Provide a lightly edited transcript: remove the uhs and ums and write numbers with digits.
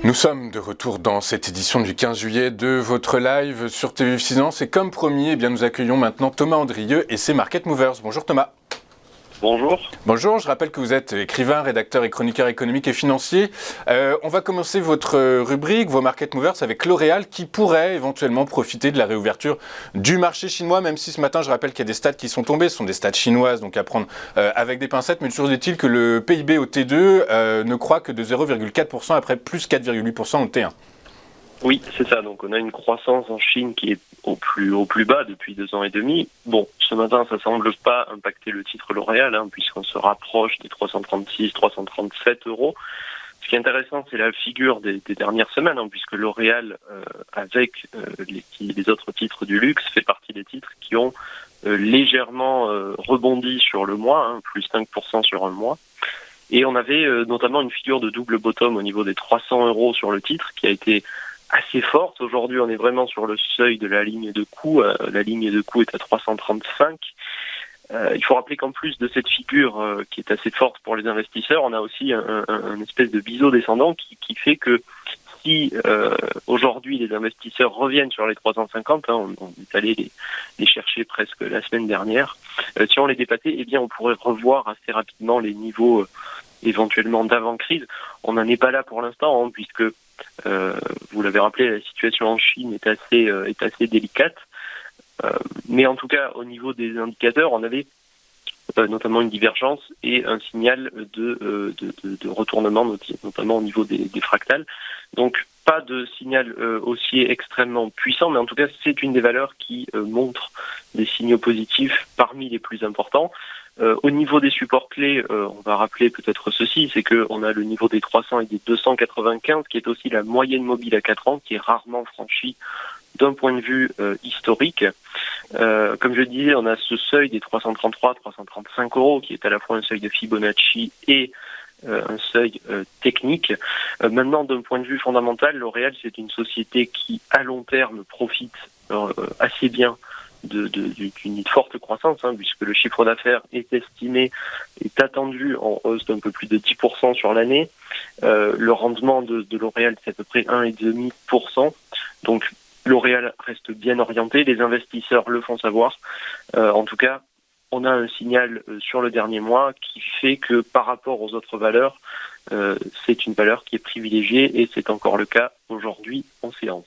Nous sommes de retour dans cette édition du 15 juillet de votre live sur TVF Finance et comme promis, nous accueillons maintenant Thomas Andrieux et ses Market Movers. Bonjour Thomas. Bonjour. Bonjour, je rappelle que vous êtes écrivain, rédacteur et chroniqueur économique et financier. On va commencer votre rubrique, vos Market Movers, avec L'Oréal qui pourrait éventuellement profiter de la réouverture du marché chinois, même si ce matin je rappelle qu'il y a des stats qui sont tombés, ce sont des stats chinoises, donc à prendre avec des pincettes, mais toujours est-il que le PIB au T2 ne croît que de 0,4% après plus 4,8% au T1. Oui, c'est ça. Donc on a une croissance en Chine qui est au plus bas depuis 2 ans et demi. Bon, ce matin, ça semble pas impacter le titre L'Oréal, puisqu'on se rapproche des 336, 337 euros. Ce qui est intéressant, c'est la figure des dernières semaines, puisque L'Oréal, avec les autres titres du luxe, fait partie des titres qui ont légèrement rebondi sur le mois, plus 5% sur un mois. Et on avait notamment une figure de double bottom au niveau des 300 euros sur le titre, qui a été assez forte. Aujourd'hui, on est vraiment sur le seuil de la ligne de coût. La ligne de coût est à 335. Il faut rappeler qu'en plus de cette figure qui est assez forte pour les investisseurs, on a aussi un espèce de biseau descendant qui fait que si aujourd'hui les investisseurs reviennent sur les 350, on est allé les chercher presque la semaine dernière, si on les dépassait, on pourrait revoir assez rapidement les niveaux éventuellement d'avant-crise. On n'en est pas là pour l'instant, puisque vous l'avez rappelé, la situation en Chine est assez délicate. Mais en tout cas, au niveau des indicateurs, on avait notamment une divergence et un signal de retournement, notamment au niveau des fractales. Donc, pas de signal haussier extrêmement puissant, mais en tout cas, c'est une des valeurs qui montre des signaux positifs parmi les plus importants. Au niveau des supports clés, on va rappeler peut-être ceci, c'est qu'on a le niveau des 300 et des 295, qui est aussi la moyenne mobile à 4 ans, qui est rarement franchie d'un point de vue historique. Comme je disais, on a ce seuil des 333, 335 euros, qui est à la fois un seuil de Fibonacci et un seuil technique. Maintenant, d'un point de vue fondamental, L'Oréal, c'est une société qui, à long terme, profite assez bien d'une forte croissance, puisque le chiffre d'affaires est attendu en hausse d'un peu plus de 10% sur l'année. Le rendement de L'Oréal, c'est à peu près 1,5%. Donc, L'Oréal reste bien orienté, les investisseurs le font savoir. En tout cas, on a un signal sur le dernier mois qui fait que par rapport aux autres valeurs, c'est une valeur qui est privilégiée et c'est encore le cas aujourd'hui en séance.